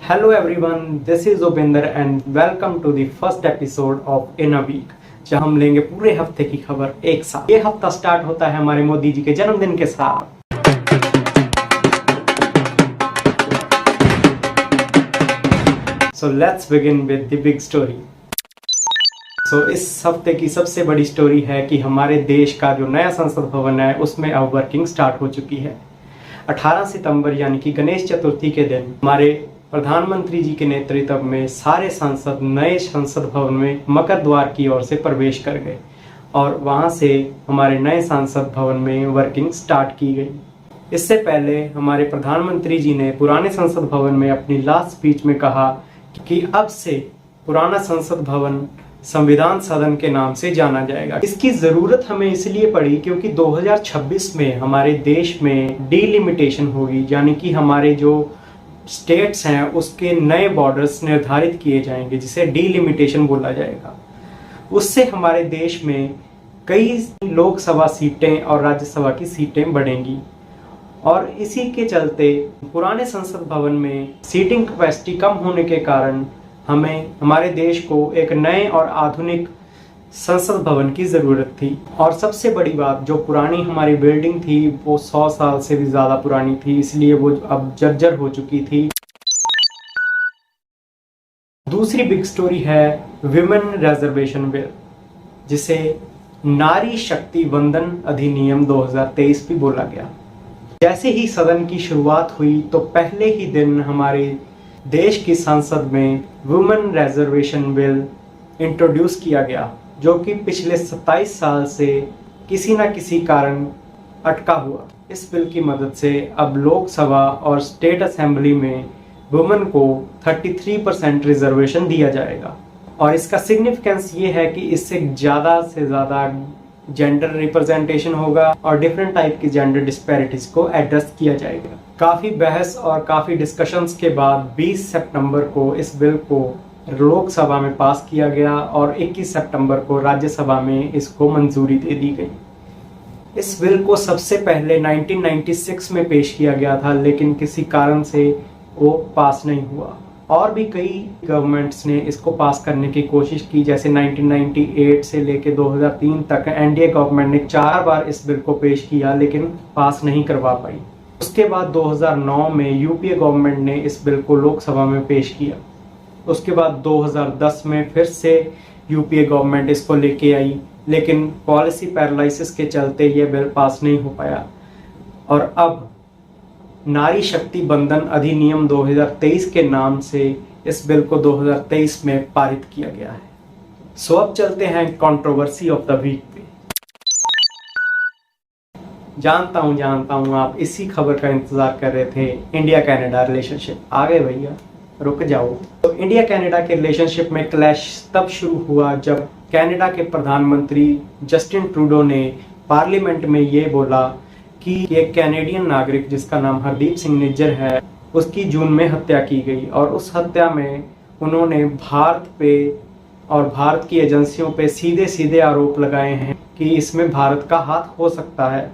Hello everyone, this is Upinder and welcome to the first episode of In a Week, जहां हम लेंगे पूरे हफ्ते की खबर एक साथ। ये हफ्ता स्टार्ट होता है हमारे मोदी जी के जन्मदिन के साथ। So let's begin with the big story. इस हफ्ते की सबसे बड़ी स्टोरी है कि हमारे देश का जो नया संसद भवन है उसमें अब वर्किंग स्टार्ट हो चुकी है। 18 सितंबर यानी कि गणेश चतुर्थी के दिन हमारे प्रधानमंत्री जी के नेतृत्व में सारे सांसद नए संसद भवन में मकर द्वार की ओर से प्रवेश कर गए और वहां से हमारे नए संसद भवन में वर्किंग स्टार्ट की गई। इससे पहले हमारे प्रधानमंत्री जी ने पुराने संसद भवन में अपनी लास्ट स्पीच में कहा कि अब से पुराना संसद भवन संविधान सदन के नाम से जाना जाएगा। इसकी जरूरत हमें इसलिए पड़ी क्योंकि 2026 में हमारे देश में डीलिमिटेशन होगी, यानी कि हमारे जो स्टेट्स हैं उसके नए बॉर्डर्स निर्धारित किए जाएंगे, जिसे डीलिमिटेशन बोला जाएगा। उससे हमारे देश में कई लोकसभा सीटें और राज्यसभा की सीटें बढ़ेंगी और इसी के चलते पुराने संसद भवन में सीटिंग कैपेसिटी कम होने के कारण हमें हमारे देश को एक नए और आधुनिक संसद भवन की जरूरत थी। और सबसे बड़ी बात, जो पुरानी हमारी बिल्डिंग थी वो 100 साल से भी ज्यादा पुरानी थी, इसलिए वो अब जर्जर हो चुकी थी। दूसरी बिग स्टोरी है विमेन रिजर्वेशन बिल, जिसे नारी शक्ति वंदन अधिनियम 2023 भी बोला गया। जैसे ही सदन की शुरुआत हुई तो पहले ही दिन हमारे देश की संसद में वुमेन रिजर्वेशन बिल इंट्रोड्यूस किया गया, जो कि पिछले 27 साल से किसी न किसी कारण अटका हुआ। इस बिल की मदद से अब लोकसभा और स्टेट असेंबली में वुमेन को 33% रिजर्वेशन दिया जाएगा। और इसका सिग्निफिकेंस ये है कि इससे ज़्यादा से ज़्यादा जेंडर रिप्रेजेंटेशन होगा और डिफरेंट टाइप की जेंडर डिस्पैरिटीज को एड्रेस किया जाएगा। काफ़ी बहस और काफ़ी डिस्कशंस के बाद 20 सितंबर को इस बिल को लोकसभा में पास किया गया और 21 सितंबर को राज्यसभा में इसको मंजूरी दे दी गई। इस बिल को सबसे पहले 1996 में पेश किया गया था, लेकिन किसी कारण से वो पास नहीं हुआ। और भी कई गवर्नमेंट्स ने इसको पास करने की कोशिश की, जैसे 1998 से लेके 2003 तक एनडीए गवर्नमेंट ने 4 बार इस बिल को पेश किया लेकिन पास नहीं करवा पाई। उसके बाद 2009 में यूपीए गवर्नमेंट ने इस बिल को लोकसभा में पेश किया। उसके बाद 2010 में फिर से यूपीए गवर्नमेंट इसको लेके आई, लेकिन पॉलिसी पैरालिसिस के चलते ये बिल पास नहीं हो पाया। और अब नारी शक्ति बंधन अधिनियम 2023 के नाम से इस बिल को 2023 में पारित किया गया है। अब चलते हैं कंट्रोवर्सी ऑफ द वीक पे। जानता हूं आप इसी खबर का इंतजार कर रहे थे। इंडिया कनाडा रिलेशनशिप आ गए भैया, रुक जाओ। तो इंडिया कनाडा के रिलेशनशिप में क्लैश तब शुरू हुआ जब कनाडा के प्रधानमंत्री जस्टिन ट्रूडो ने पार्लियामेंट में ये बोला कि एक कैनेडियन नागरिक जिसका नाम हरदीप सिंह निज्जर है, उसकी जून में हत्या की गई और उस हत्या में उन्होंने भारत पे और भारत की एजेंसियों पे सीधे सीधे आरोप लगाए हैं कि इसमें भारत का हाथ हो सकता है।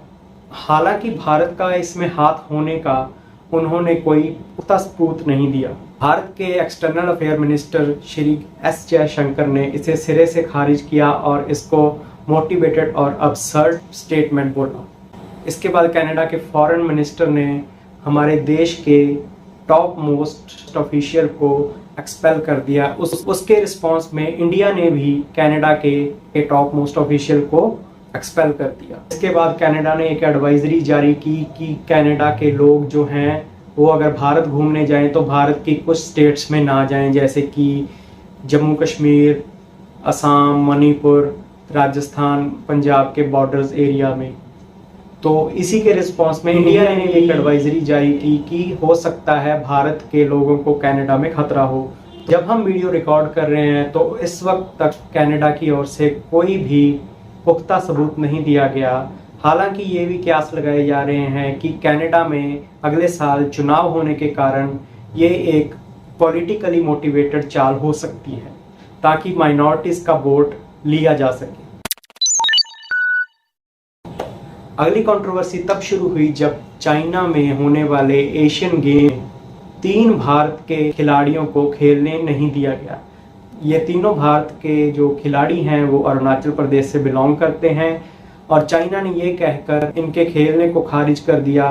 हालांकि भारत का इसमें हाथ होने का उन्होंने कोई पुख्ता सबूत नहीं दिया। भारत के external affair minister Shri S Jaishankar ने इसे सिरे से खारिज किया और इसको मोटिवेटेड और अबसर्ड स्टेटमेंट बोला। इसके बाद कनाडा के फॉरेन मिनिस्टर ने हमारे देश के टॉप मोस्ट ऑफिशियल को एक्सपेल कर दिया। उसके रिस्पांस में इंडिया ने भी कनाडा के टॉप मोस्ट ऑफिशियल को एक्सपेल कर दिया। इसके बाद कनाडा ने एक एडवाइजरी जारी की कि कनाडा के लोग जो हैं वो अगर भारत घूमने जाएं तो भारत की कुछ स्टेट्स में ना जाएं, जैसे कि जम्मू कश्मीर, असम, मणिपुर, राजस्थान, पंजाब के बॉर्डर्स एरिया में। तो इसी के रिस्पांस में इंडिया ने एक एडवाइजरी जारी की कि हो सकता है भारत के लोगों को कनाडा में खतरा हो। जब हम वीडियो रिकॉर्ड कर रहे हैं तो इस वक्त तक कनाडा की ओर से कोई भी पुख्ता सबूत नहीं दिया गया। हालांकि ये भी कयास लगाए जा रहे हैं कि कनाडा में अगले साल चुनाव होने के कारण ये एक पॉलिटिकली मोटिवेटेड चाल हो सकती है ताकि माइनॉरिटीज का वोट लिया जा सके। अगली कंट्रोवर्सी तब शुरू हुई जब चाइना में होने वाले एशियन गेम 3 भारत के खिलाड़ियों को खेलने नहीं दिया गया। ये तीनों भारत के जो खिलाड़ी हैं वो अरुणाचल प्रदेश से बिलोंग करते हैं और चाइना ने ये कहकर इनके खेलने को खारिज कर दिया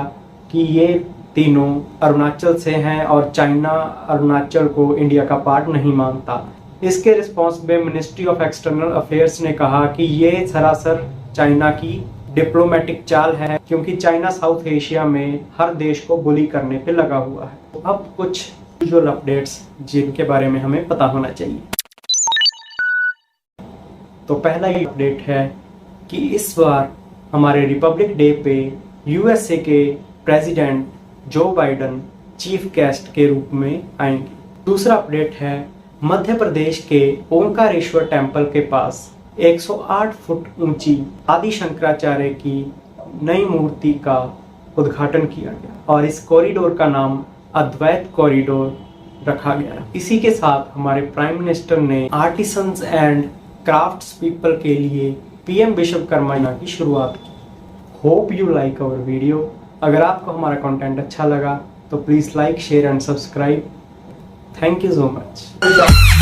कि ये तीनों अरुणाचल से हैं और चाइना अरुणाचल को इंडिया का पार्ट नहीं मानता। इसके रिस्पॉन्स में मिनिस्ट्री ऑफ एक्सटर्नल अफेयर्स ने कहा कि ये सरासर चाइना की डिप्लोमेटिक चाल है, क्योंकि चाइना साउथ एशिया में हर देश को बुली करने पे लगा हुआ है। अब कुछ यूजुअल अपडेट्स जिनके बारे में हमें पता होना चाहिए। तो पहला ये अपडेट है कि इस बार हमारे रिपब्लिक डे पे यूएसए के प्रेसिडेंट जो बाइडन चीफ गेस्ट के रूप में आएंगे। दूसरा अपडेट है मध्य प्रदेश के ओंकारेश्वर टेम्पल के पास 108 फुट ऊंची आदि शंकराचार्य की नई मूर्ति का उद्घाटन किया गया और इस कॉरिडोर का नाम अद्वैत कॉरिडोर रखा गया। इसी के साथ हमारे प्राइम मिनिस्टर ने आर्टिसंस एंड क्राफ्ट्स पीपल के लिए पीएम विश्वकर्मा योजना की शुरुआत की। Hope you like our video. अगर आपको हमारा कंटेंट अच्छा लगा तो please like, share and subscribe. Thank you so much.